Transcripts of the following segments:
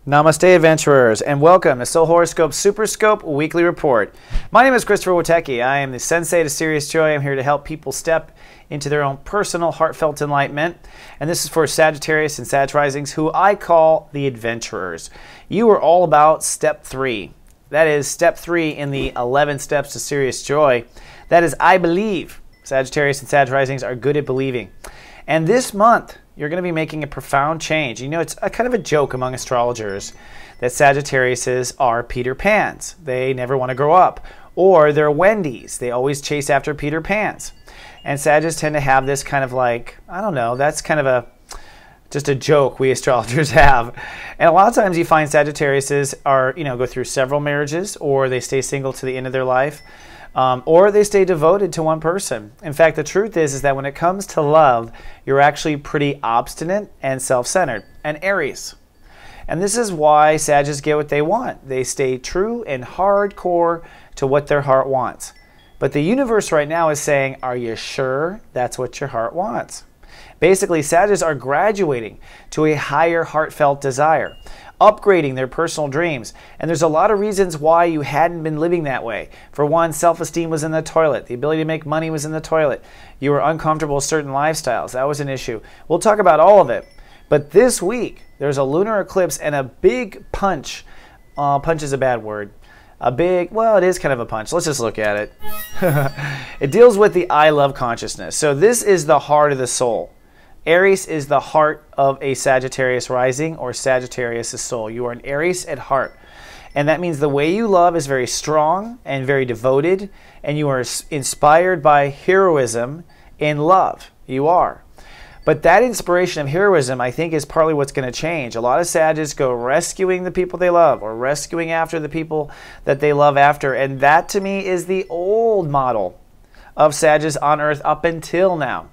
Namaste, adventurers, and welcome to Soul Horoscope SuperScope Weekly Report. My name is Christopher Witecki. I am the Sensei to Sirius Joy. I'm here to help people step into their own personal, heartfelt enlightenment. And this is for Sagittarius and Sag Risings, who I call the adventurers. You are all about step 3. That is step 3 in the 11 steps to Sirius Joy. That is, I believe. Sagittarius and Sag Risings are good at believing. And this month, you're going to be making a profound change. You know, it's a kind of a joke among astrologers that Sagittariuses are Peter Pans. They never want to grow up. Or they're Wendy's. They always chase after Peter Pans. And Sagittarius tend to have this kind of like, I don't know, that's kind of just a joke we astrologers have. And a lot of times you find Sagittariuses are, go through several marriages, or they stay single to the end of their life. Or they stay devoted to one person. In fact, the truth is that when it comes to love, you're actually pretty obstinate and self-centered, and Aries. And this is why Sagittarius get what they want. They stay true and hardcore to what their heart wants. But the universe right now is saying, are you sure that's what your heart wants? Basically, Sagittarius are graduating to a higher heartfelt desire, upgrading their personal dreams. And there's a lot of reasons why you hadn't been living that way. For one, self-esteem was in the toilet. The ability to make money was in the toilet. You were uncomfortable with certain lifestyles. That was an issue. We'll talk about all of it. But this week, there's a lunar eclipse and a big punch. Punch is a bad word. Well, it is kind of a punch. Let's just look at it. It deals with the I love consciousness. So this is the heart of the soul. Aries is the heart of a Sagittarius rising or Sagittarius' soul. You are an Aries at heart. And that means the way you love is very strong and very devoted, and you are inspired by heroism in love. You are. But that inspiration of heroism, I think, is partly what's going to change. A lot of Sagittarius go rescuing the people they love or rescuing after the people that they love after. And that, to me, is the old model of Sagittarius on Earth up until now.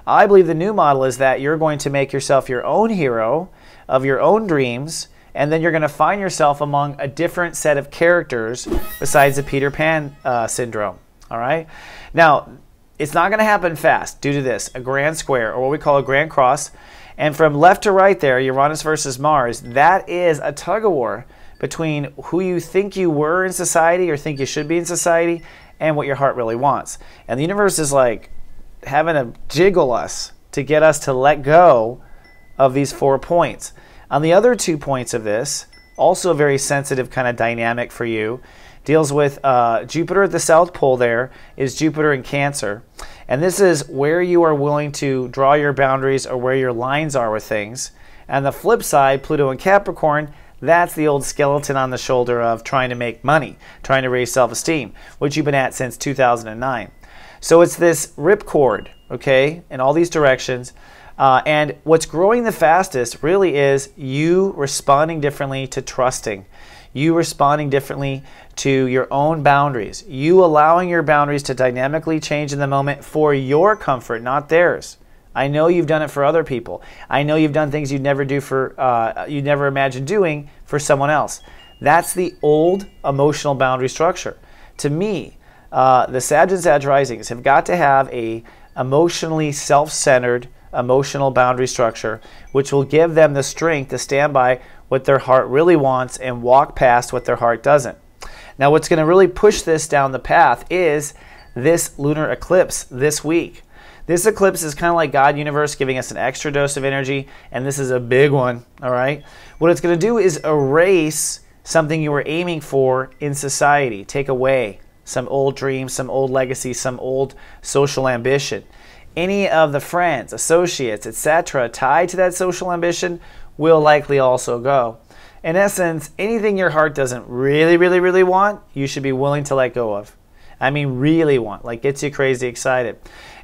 I believe the new model is that you're going to make yourself your own hero of your own dreams, and then you're going to find yourself among a different set of characters besides the Peter Pan syndrome. All right? Now, it's not going to happen fast due to this, a grand square, or what we call a grand cross. And from left to right there, Uranus versus Mars, that is a tug-of-war between who you think you were in society or think you should be in society and what your heart really wants. And the universe is like having to jiggle us to get us to let go of these 4 points. On the other 2 points of this, also a very sensitive kind of dynamic for you, deals with Jupiter at the South Pole. There is Jupiter in Cancer. And this is where you are willing to draw your boundaries or where your lines are with things. And the flip side, Pluto in Capricorn, that's the old skeleton on the shoulder of trying to make money, trying to raise self-esteem, which you've been at since 2009. So it's this ripcord, okay, in all these directions. And what's growing the fastest really is you responding differently to trusting. You responding differently to your own boundaries. You allowing your boundaries to dynamically change in the moment for your comfort, not theirs. I know you've done it for other people. I know you've done things you'd never do for, you'd never imagine doing for someone else. That's the old emotional boundary structure. To me, the Sag and Sag Risings have got to have a emotionally self-centered emotional boundary structure, which will give them the strength to stand by what their heart really wants and walk past what their heart doesn't. Now, what's going to really push this down the path is this lunar eclipse this week. This eclipse is kind of like God universe giving us an extra dose of energy, and this is a big one, all right? What it's going to do is erase something you were aiming for in society, take away some old dreams, some old legacy, some old social ambition. Any of the friends, associates, etc. tied to that social ambition will likely also go. In essence, anything your heart doesn't really want, you should be willing to let go of. I mean really want, like gets you crazy excited.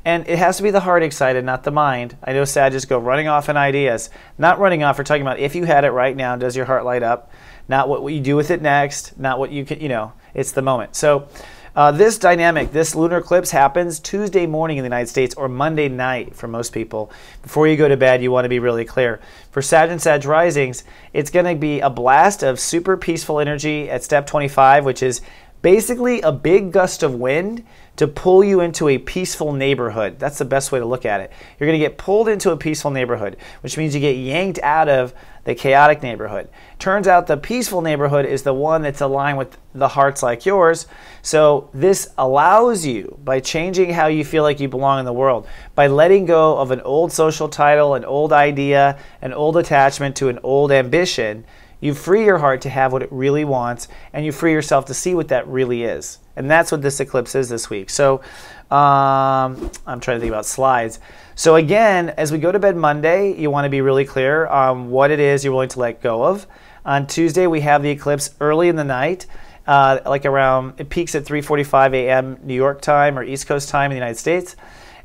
And it has to be the heart excited, not the mind. I know Sagittarius go running off in ideas. Not running off, we're talking about if you had it right now, does your heart light up? Not what you do with it next, not what you can, it's the moment. So this dynamic, this lunar eclipse happens Tuesday morning in the United States or Monday night for most people. Before you go to bed, you want to be really clear. For Sag and Sag Risings, it's going to be a blast of super peaceful energy at step 25, which is Basically, a big gust of wind to pull you into a peaceful neighborhood. That's the best way to look at it. You're going to get pulled into a peaceful neighborhood, which means you get yanked out of the chaotic neighborhood. Turns out the peaceful neighborhood is the one that's aligned with the hearts like yours. So this allows you, by changing how you feel like you belong in the world, by letting go of an old social title, an old idea, an old attachment to an old ambition, you free your heart to have what it really wants, and you free yourself to see what that really is. And that's what this eclipse is this week. So I'm trying to think about slides. So again, as we go to bed Monday, you want to be really clear on what it is you're willing to let go of. On Tuesday, we have the eclipse early in the night, like around, it peaks at 3:45 a.m. New York time or East Coast time in the United States.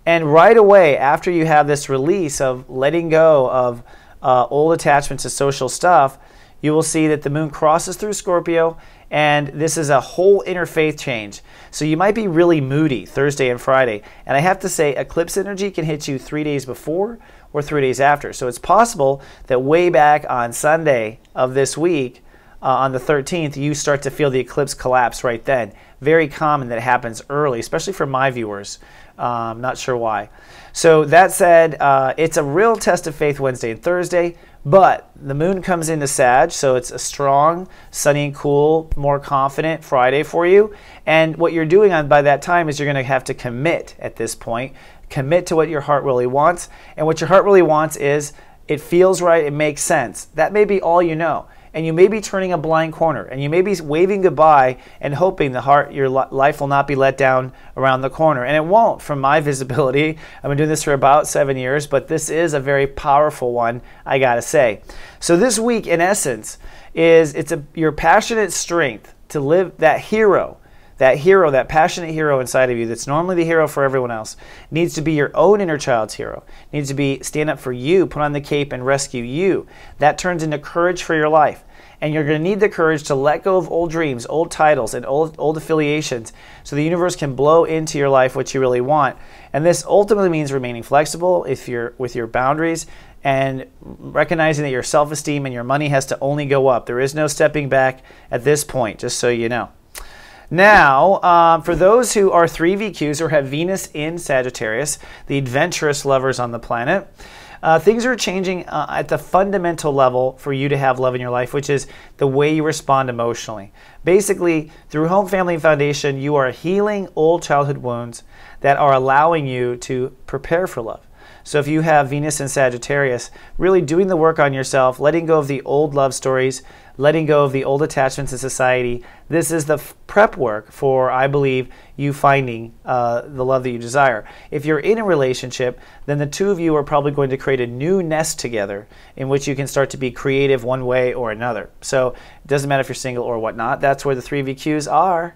And right away, after you have this release of letting go of old attachments to social stuff, you will see that the moon crosses through Scorpio, and this is a whole interfaith change. So you might be really moody Thursday and Friday. And I have to say, eclipse energy can hit you 3 days before or 3 days after. So it's possible that way back on Sunday of this week, on the 13th, you start to feel the eclipse collapse right then. Very common that it happens early, especially for my viewers. Not sure why. So that said, it's a real test of faith Wednesday and Thursday. But the moon comes into Sag, so it's a strong, sunny and cool, more confident Friday for you. And what you're doing by that time is you're going to have to commit at this point. Commit to what your heart really wants. And what your heart really wants is, it feels right, it makes sense. That may be all you know. And you may be turning a blind corner, and you may be waving goodbye and hoping your life will not be let down around the corner. And it won't, from my visibility. I've been doing this for about 7 years, but this is a very powerful one, I gotta say. So this week, in essence, is your passionate strength to live that hero, that passionate hero inside of you that's normally the hero for everyone else, needs to be your own inner child's hero. Needs to be stand up for you, put on the cape and rescue you. That turns into courage for your life. And you're going to need the courage to let go of old dreams, old titles, and old affiliations so the universe can blow into your life what you really want. And this ultimately means remaining flexible with your boundaries and recognizing that your self-esteem and your money has to only go up. There is no stepping back at this point, just so you know. Now, for those who are 3VQs or have Venus in Sagittarius, the adventurous lovers on the planet, things are changing at the fundamental level for you to have love in your life, which is the way you respond emotionally. Basically, through Home Family Foundation, you are healing old childhood wounds that are allowing you to prepare for love. So if you have Venus in Sagittarius, really doing the work on yourself, letting go of the old love stories, letting go of the old attachments in society, this is the prep work for, I believe, you finding the love that you desire. If you're in a relationship, then the two of you are probably going to create a new nest together in which you can start to be creative one way or another. So it doesn't matter if you're single or whatnot. That's where the 3VQs are.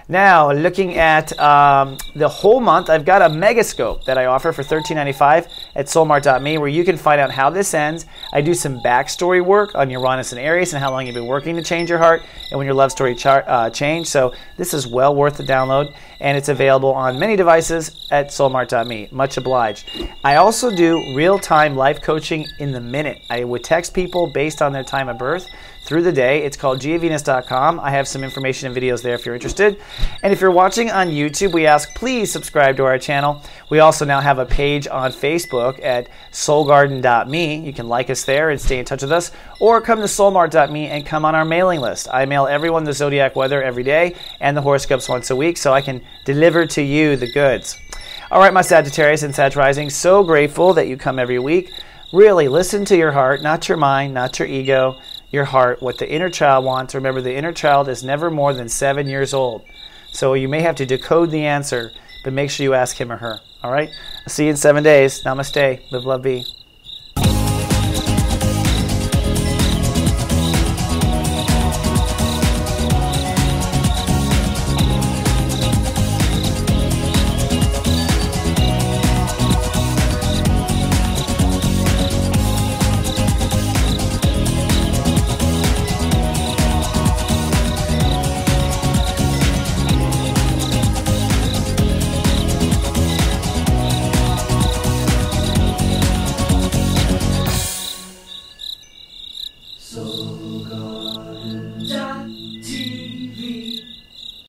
Now, looking at the whole month, I've got a megascope that I offer for $13.95 at soulmart.me, where you can find out how this ends. I do some backstory work on Uranus and Aries and how long you've been working to change your heart and when your love story changed. So this is well worth the download, and it's available on many devices at soulmart.me. Much obliged. I also do real-time life coaching in the minute. I would text people based on their time of birth through the day. It's called giavenus.com. I have some information and videos there if you're interested. And if you're watching on YouTube, we ask please subscribe to our channel. We also now have a page on Facebook at soulgarden.me. You can like us there and stay in touch with us, or come to soulmart.me and come on our mailing list. I mail everyone the zodiac weather every day and the horoscopes once a week, so I can deliver to you the goods. All right, my Sagittarius and Sag Rising, so grateful that you come every week. Really listen to your heart, not your mind, not your ego, your heart, what the inner child wants. Remember, the inner child is never more than 7 years old. So you may have to decode the answer, but make sure you ask him or her. All right? I'll see you in 7 days. Namaste. Live, love, be. Soul Garden.